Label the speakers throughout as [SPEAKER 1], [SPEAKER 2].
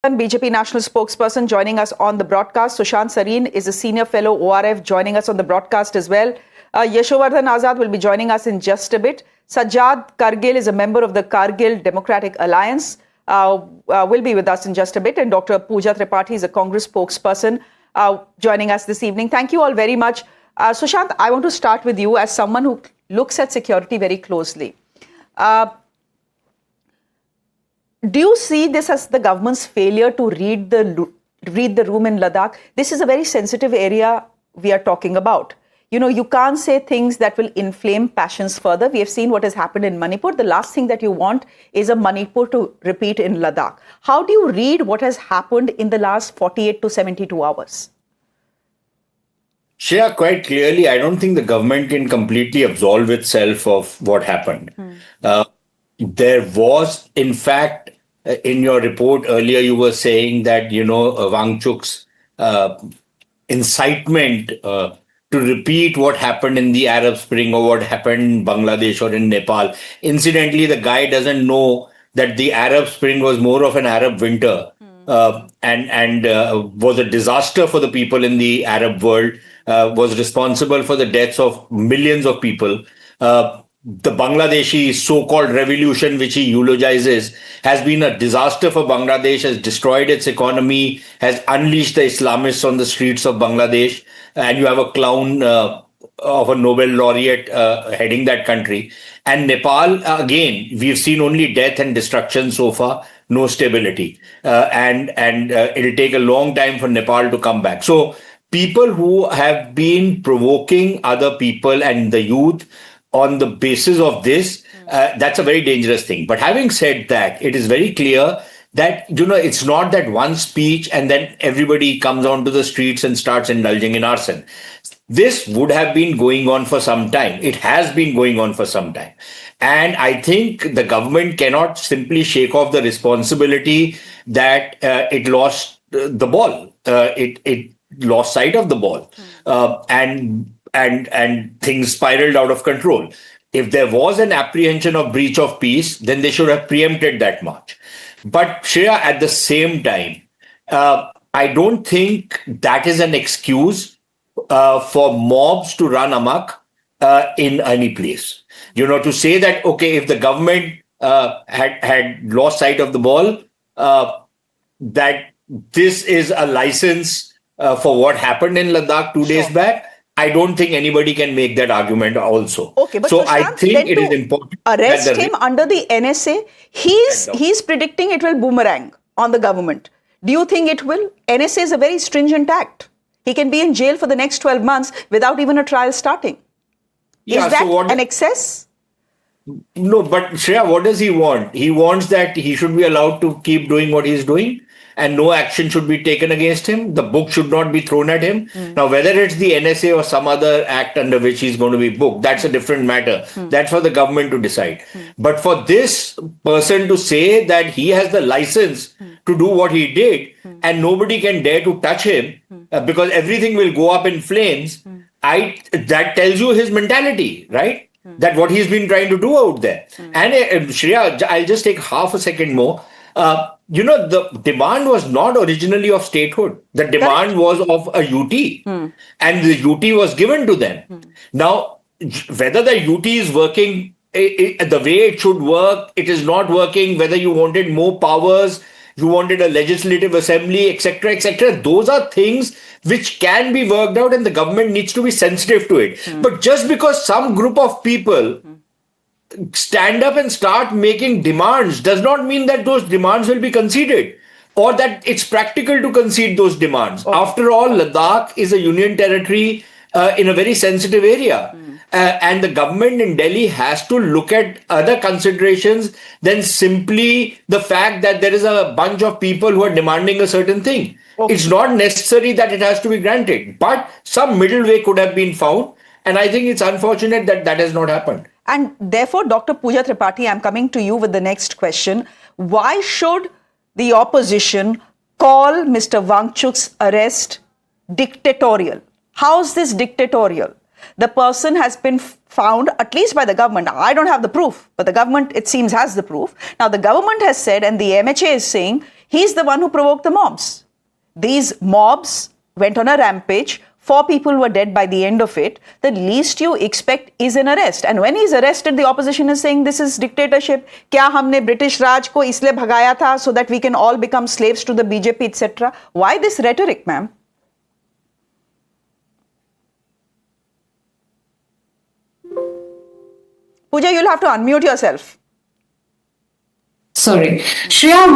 [SPEAKER 1] BJP National Spokesperson joining us on the broadcast. Sushant Sareen is a senior fellow ORF joining us on the broadcast as well. Yashovardhan Azad will be joining us in just a bit. Sajjad Kargil is a member of the Kargil Democratic Alliance, will be with us in just a bit. And Dr. Pooja Tripathi is a Congress spokesperson joining us this evening. Thank you all very much. Sushant, I want to start with you as someone who looks at security very closely. Do you see this as the government's failure to read the room in Ladakh? This is a very sensitive area we are talking about. You know, you can't say things that will inflame passions further. We have seen what has happened in Manipur. The last thing that you want is a Manipur to repeat in Ladakh. How do you read what has happened in the last 48 to 72 hours?
[SPEAKER 2] Shreya, quite clearly, I don't think the government can completely absolve itself of what happened. There was, in fact, in your report earlier, you were saying that, Wangchuk's incitement to repeat what happened in the Arab Spring or what happened in Bangladesh or in Nepal. Incidentally, the guy doesn't know that the Arab Spring was more of an Arab winter and was a disaster for the people in the Arab world, was responsible for the deaths of millions of people. The Bangladeshi so-called revolution, which he eulogizes, has been a disaster for Bangladesh, has destroyed its economy, has unleashed the Islamists on the streets of Bangladesh. And you have a clown of a Nobel laureate heading that country. And Nepal, again, we've seen only death and destruction so far, no stability. And it'll take a long time for Nepal to come back. So people who have been provoking other people and the youth on the basis of this, that's a very dangerous thing. But having said that, it is very clear that, it's not that one speech and then everybody comes onto the streets and starts indulging in arson. This would have been going on for some time. It has been going on for some time. And I think the government cannot simply shake off the responsibility that it lost the ball. It lost sight of the ball. And things spiraled out of control. If there was an apprehension of breach of peace, then they should have preempted that march. But Shreya, at the same time, I don't think that is an excuse for mobs to run amok in any place. To say that, okay, if the government had lost sight of the ball, that this is a license for what happened in Ladakh 2 days back, I don't think anybody can make that argument also.
[SPEAKER 1] Okay, but
[SPEAKER 2] so I think it is important
[SPEAKER 1] arrest him under the NSA. He's predicting it will boomerang on the government. Do you think it will? NSA is a very stringent act. He can be in jail for the next 12 months without even a trial starting.
[SPEAKER 2] Yeah,
[SPEAKER 1] is that an excess?
[SPEAKER 2] No, but Shreya, what does he want? He wants that he should be allowed to keep doing what he's doing and no action should be taken against him. The book should not be thrown at him. Now, whether it's the NSA or some other act under which he's going to be booked, that's a different matter. That's for the government to decide. But for this person to say that he has the license to do what he did and nobody can dare to touch him because everything will go up in flames, that tells you his mentality, right? That what he's been trying to do out there. And Shreya, I'll just take half a second more. The demand was not originally of statehood. The demand was of a UT. And the UT was given to them. Now, whether the UT is working the way it should work, it is not working, whether you wanted more powers, you wanted a legislative assembly, etc., those are things which can be worked out and the government needs to be sensitive to it. But just because some group of people stand up and start making demands does not mean that those demands will be conceded or that it's practical to concede those demands. Okay. After all, Ladakh is a union territory in a very sensitive area. And the government in Delhi has to look at other considerations than simply the fact that there is a bunch of people who are demanding a certain thing. Okay. It's not necessary that it has to be granted, but some middle way could have been found. And I think it's unfortunate that that has not happened.
[SPEAKER 1] And therefore, Dr. Pooja Tripathi, I'm coming to you with the next question. Why should the opposition call Mr. Wangchuk's arrest dictatorial? How is this dictatorial? The person has been found, at least by the government. I don't have the proof, but the government, it seems, has the proof. Now, the government has said, and the MHA is saying, He's the one who provoked the mobs. These mobs went on a rampage. 4 people were dead by the end of it. The least you expect is an arrest. And when he's arrested, the opposition is saying this is dictatorship. Kya humne British Raj ko isliye bhagaya tha so that we can all become slaves to the BJP, etc. Why this rhetoric, ma'am? Pooja, you'll have to unmute yourself.
[SPEAKER 3] Sorry. Shreya,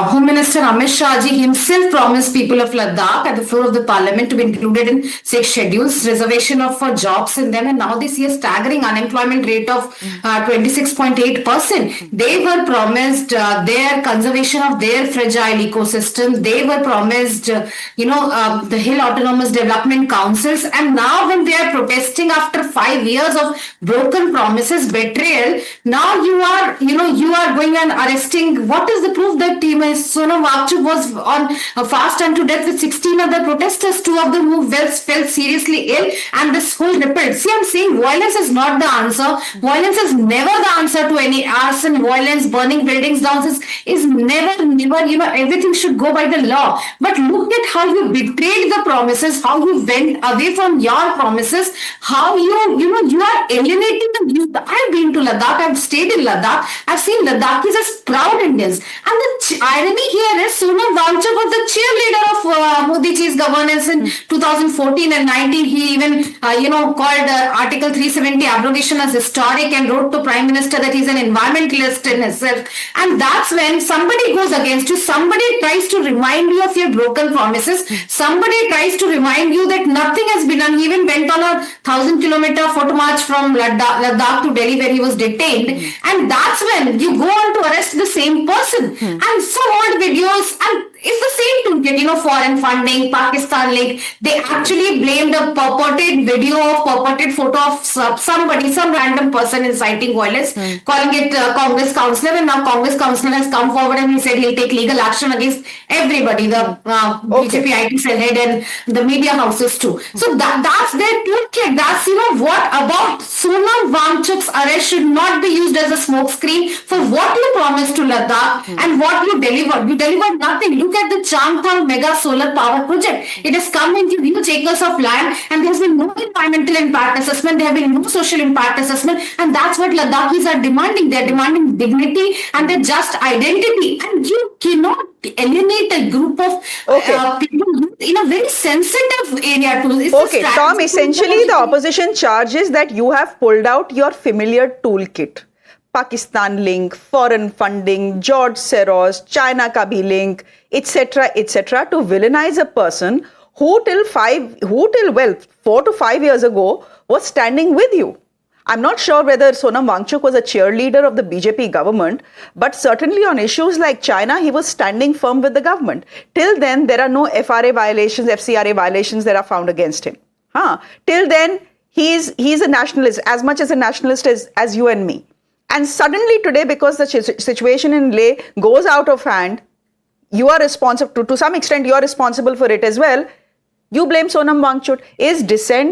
[SPEAKER 3] Home Minister Amit Shah ji himself promised people of Ladakh at the floor of the parliament to be included in 6 schedules, reservation for jobs in them, and now they see a staggering unemployment rate of 26.8%. They were promised their conservation of their fragile ecosystem. They were promised, the Hill Autonomous Development Councils, and now when they are protesting after 5 years of broken promises, betrayal, now you are going and arresting. What is the proof that Sonam Wangchuk was on fast unto death with 16 other protesters, 2 of them who fell seriously ill, and this whole rippled. See, I'm saying violence is not the answer. Violence is never the answer to any arson, violence, burning buildings down. Is never, everything should go by the law. But look at how you betrayed the promises, how you went away from your promises, how you are alienating the youth. I've been to Ladakh, I've stayed in Ladakh, I've seen Ladakhis as proud Indians. And the irony here is Sonam Wangchuk was the cheerleader of Modi ji's governance in 2014 and 19. He even, called Article 370 abrogation as historic and wrote to Prime Minister that he's an environmentalist in himself. And that's when somebody goes against you, somebody tries to remind you of your broken promises, somebody tries to remind you that nothing has been done. He even went on a 1,000-kilometer foot march from Ladakh to Delhi where he was detained. And that's when you go on to arrest the same person. And some old videos, and it's the same toolkit, foreign funding, Pakistan link. They actually blamed a purported video of purported photo of somebody, some random person inciting violence, calling it Congress councillor, and now Congress councillor has come forward and he said he'll take legal action against everybody, the BJP IT cell head and the media houses too. So that's their toolkit. That's, what about Sonam Wangchuk's arrest should not be used as a smokescreen for what you promised to Ladakh and what you delivered. You delivered nothing. Look at the Changthang mega solar power project. It has come into huge acres of land and there's been no environmental impact assessment. There have been no social impact assessment, and that's what Ladakhis are demanding. They're demanding dignity and their just identity. And you cannot alienate a group of people in a very sensitive area too.
[SPEAKER 1] Okay, Tom, essentially the opposition charges that you have pulled out your familiar toolkit. Pakistan link, foreign funding, George Soros, China ka bhi link, etc., to villainize a person who till 4 to 5 years ago was standing with you. I'm not sure whether Sonam Wangchuk was a cheerleader of the BJP government, but certainly on issues like China, he was standing firm with the government. Till then, there are no FRA violations, FCRA violations that are found against him. Till then, he's a nationalist, as much as a nationalist as you and me. And suddenly today, because the situation in Leh goes out of hand, you are responsible, to some extent, you are responsible for it as well. You blame Sonam Wangchuk. Is dissent